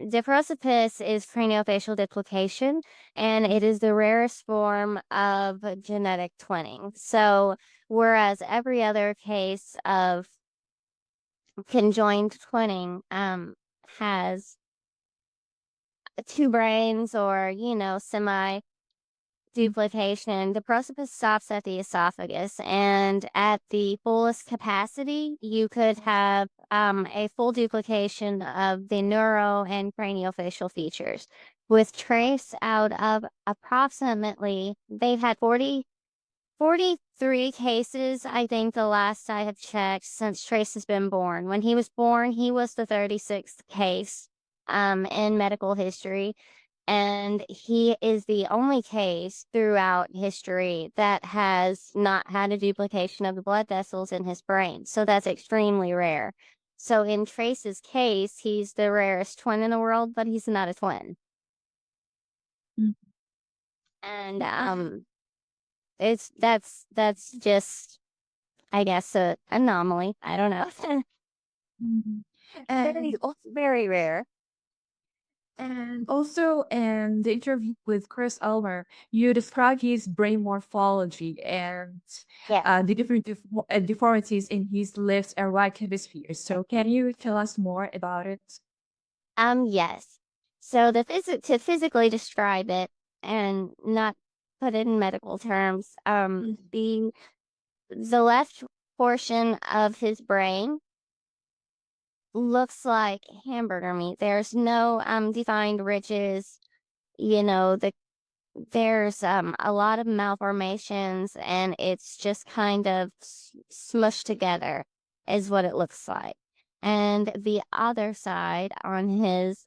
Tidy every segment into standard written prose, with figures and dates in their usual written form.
Diprosopus is craniofacial duplication, and it is the rarest form of genetic twinning. So, whereas every other case of conjoined twinning has two brains or, semi duplication, the prosopis stops at the esophagus, and at the fullest capacity, you could have a full duplication of the neuro and craniofacial features. With Trace, out of approximately, they've had 43 cases, I think the last I have checked, since Trace has been born. When he was born, he was the 36th case in medical history. And he is the only case throughout history that has not had a duplication of the blood vessels in his brain. So that's extremely rare. So in Trace's case, he's the rarest twin in the world, but he's not a twin. Mhm. And that's just, I guess, a anomaly. I don't know. Mhm. Very, very rare. And also in the interview with Chris Elmer, you described his brain morphology and Yes. the different deformities in his left and right hemispheres. So can you tell us more about it? Yes. So to physically describe it and not put it in medical terms, the left portion of his brain looks like hamburger meat. There's no defined ridges, you know, there's a lot of malformations, and it's just kind of smushed together is what it looks like. And the other side, on his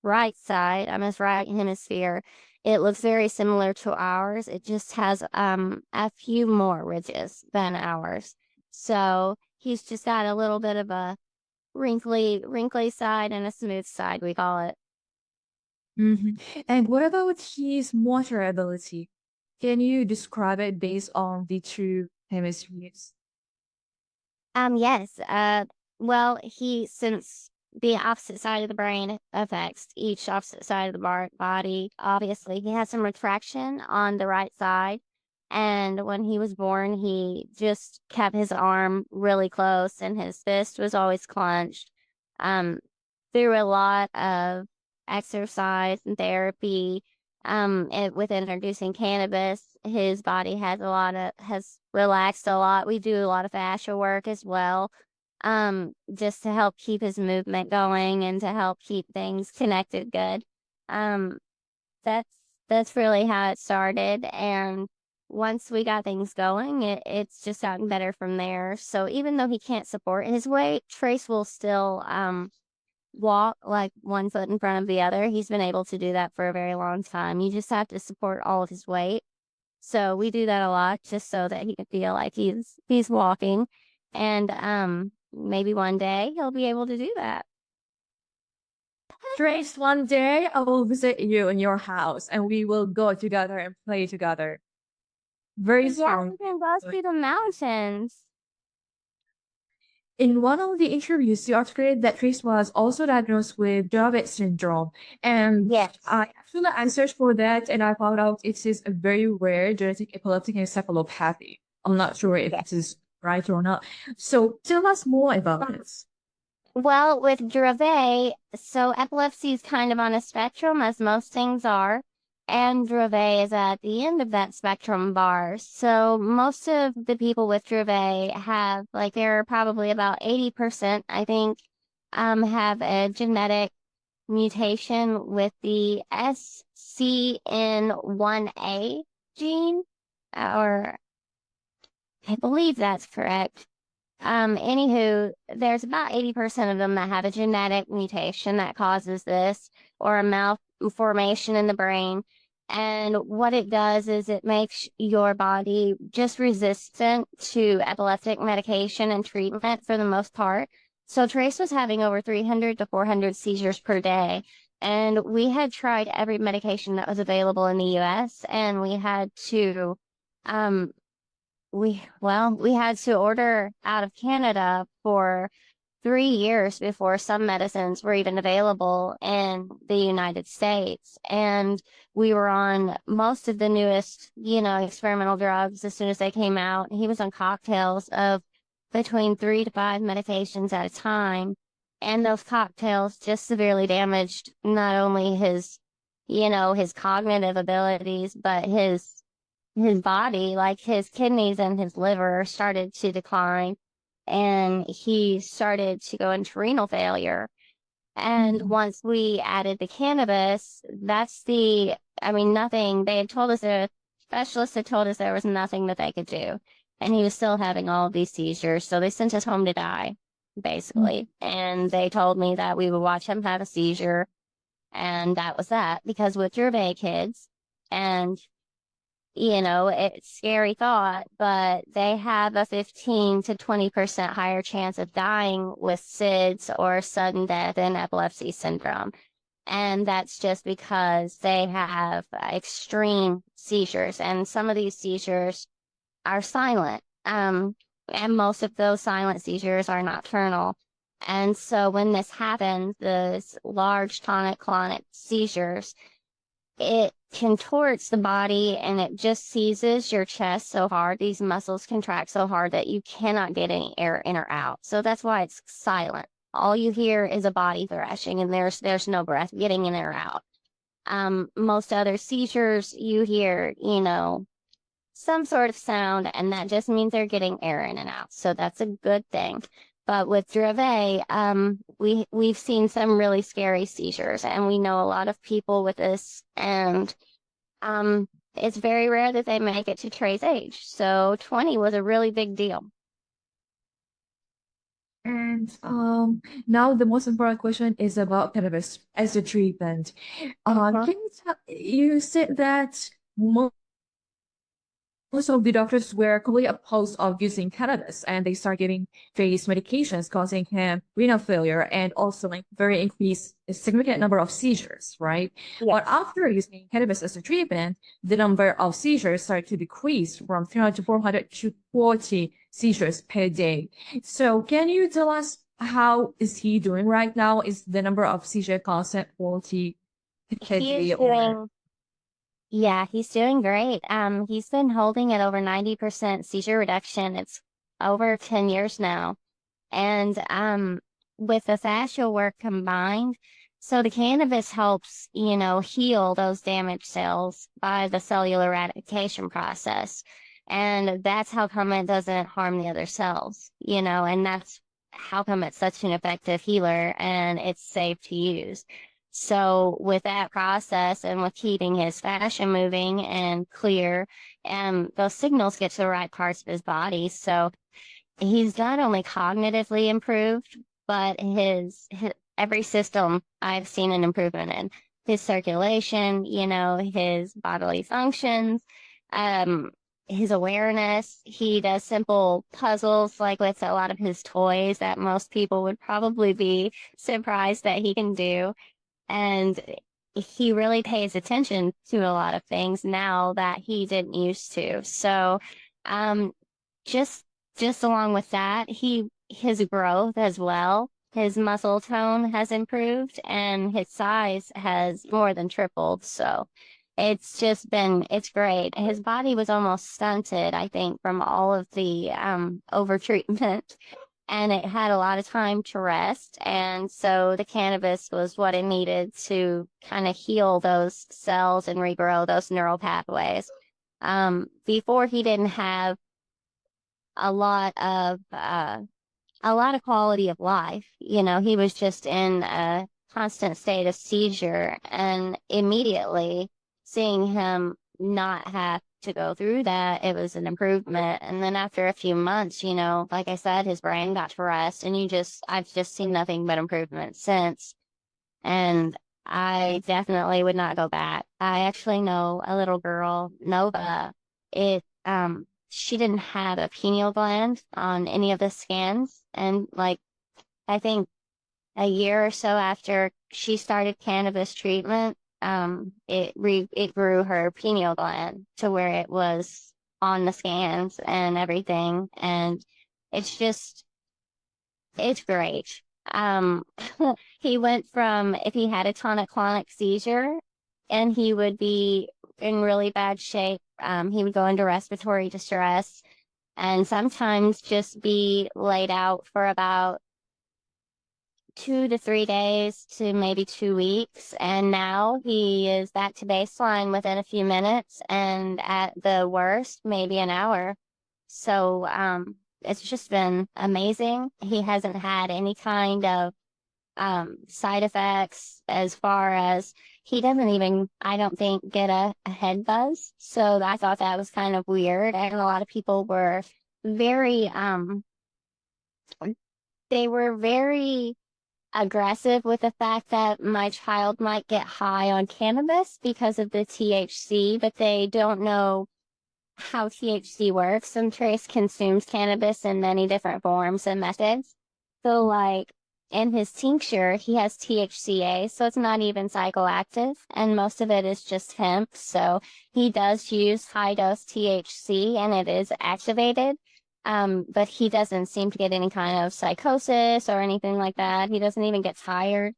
right side, on his right hemisphere, it looks very similar to ours. It just has a few more ridges than ours. So he's just got a little bit of a wrinkly side and a smooth side, we call it. Hmm. And what about his motor ability? Can you describe it based on the two hemispheres? Yes. Well, since the opposite side of the brain affects each opposite side of the body, obviously, he has some retraction on the right side. And when he was born, he just kept his arm really close, and his fist was always clenched. Um, through a lot of exercise and therapy, with introducing cannabis, his body has relaxed a lot. We do a lot of fascia work as well, just to help keep his movement going and to help keep things connected good. Um, that's that's really how it started, and once we got things going, it's just gotten better from there. So even though he can't support his weight, Trace will still walk like one foot in front of the other. He's been able to do that for a very long time. You just have to support all of his weight. So we do that a lot just so that he can feel like he's walking. And maybe one day he'll be able to do that. Trace, one day I will visit you in your house and we will go together and play together. Very Yeah, soon. we can go see the mountains. In one of the interviews, you articulated that Trace was also diagnosed with Dravet syndrome. And Yes. I searched for that and I found out it is a very rare genetic epileptic encephalopathy. I'm not sure if this is right or not. So tell us more about this. Well, with Dravet, so epilepsy is kind of on a spectrum, as most things are, and Dravet is at the end of that spectrum bar. So most of the people with Dravet have, like, there are probably about 80%, I think, have a genetic mutation with the SCN1A gene, or I believe that's correct. Anywho, there's about 80% of them that have a genetic mutation that causes this, or a malformation in the brain. And what it does is it makes your body just resistant to epileptic medication and treatment for the most part. So Trace was having over 300 to 400 seizures per day. And we had tried every medication that was available in the US, and um, we had to order out of Canada for 3 years before some medicines were even available in the United States. And we were on most of the newest, experimental drugs as soon as they came out. He was on cocktails of between 3 to 5 medications at a time. And those cocktails just severely damaged not only his cognitive abilities, but his body, like his kidneys and his liver started to decline, and he started to go into renal failure. And once we added the cannabis, nothing, they had told us, the specialists had told us there was nothing that they could do. And he was still having all of these seizures. So they sent us home to die, basically. And they told me that we would watch him have a seizure. And that was that. Because with Dravet kids, and it's scary thought, but they have a 15 to 20% higher chance of dying with SIDS or sudden death in epilepsy syndrome. And that's just because they have extreme seizures. And some of these seizures are silent. And most of those silent seizures are nocturnal. And so when this happens, this large tonic-clonic seizures, it contorts the body and it just seizes your chest so hard. These muscles contract so hard that you cannot get any air in or out. So that's why it's silent. All you hear is a body thrashing, and there's no breath getting in or out. Most other seizures, you hear, some sort of sound, and that just means they're getting air in and out. So that's a good thing. But with Dravet, we've seen some really scary seizures, and we know a lot of people with this, and it's very rare that they make it to Trey's age. So 20 was a really big deal. And now the most important question is about cannabis as a treatment. Can you tell, you said that most of the doctors were completely opposed of using cannabis, and they start giving various medications causing him renal failure and also like very increased a significant number of seizures, right? But after using cannabis as a treatment, the number of seizures started to decrease from 300 to 400 to 40 seizures per day. So can you tell us how is he doing right now? Is the number of seizure constant 40 per day or? Yeah, he's doing great. He's been holding at over 90% seizure reduction. It's over 10 years now. And with the fascial work combined, so the cannabis helps, heal those damaged cells by the cellular eradication process. And that's how come it doesn't harm the other cells, and that's how come it's such an effective healer and it's safe to use. So with that process and with keeping his fascia moving and clear, and those signals get to the right parts of his body. So he's not only cognitively improved, but his every system I've seen an improvement in. His circulation, his bodily functions, his awareness. He does simple puzzles like with a lot of his toys that most people would probably be surprised that he can do. And he really pays attention to a lot of things now that he didn't used to. So, um, just just along with that, his growth as well, his muscle tone has improved and his size has more than tripled. So it's great. His body was almost stunted, I think, from all of the over treatment. And it had a lot of time to rest. And so the cannabis was what it needed to kind of heal those cells and regrow those neural pathways. Before he didn't have a lot of quality of life. He was just in a constant state of seizure, and immediately seeing him not have to go through that, it was an improvement. And then after a few months, like I said, his brain got to rest, and I've just seen nothing but improvement since. And I definitely would not go back. I actually know a little girl, Nova. She didn't have a pineal gland on any of the scans, and like I think a year or so after she started cannabis treatment, it grew her pineal gland to where it was on the scans and everything. And it's just It's great. Um, he went from if he had a tonic-clonic seizure and he would be in really bad shape, he would go into respiratory distress and sometimes just be laid out for about 2 to 3 days to maybe 2 weeks. And now he is back to baseline within a few minutes and at the worst, maybe an hour. So, it's just been amazing. He hasn't had any kind of side effects as far as he doesn't even, I don't think, get a head buzz. So I thought that was kind of weird. And a lot of people were very, they were very aggressive with the fact that my child might get high on cannabis because of the THC, but they don't know how THC works. And Trace consumes cannabis in many different forms and methods. So, like, in his tincture, he has THCA, so it's not even psychoactive, and most of it is just hemp. So he does use high dose THC, and it is activated. But he doesn't seem to get any kind of psychosis or anything like that. He doesn't even get tired.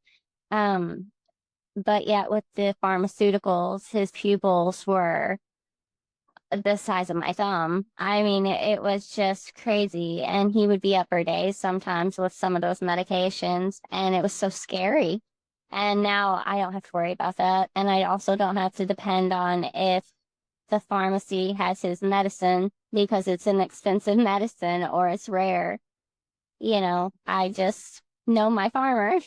Um, but yet with the pharmaceuticals, his pupils were the size of my thumb. I mean, it was just crazy. And he would be up for days sometimes with some of those medications, and it was so scary. And now I don't have to worry about that. And I also don't have to depend on if the pharmacy has his medicine because it's an expensive medicine or it's rare. I just know my farmer.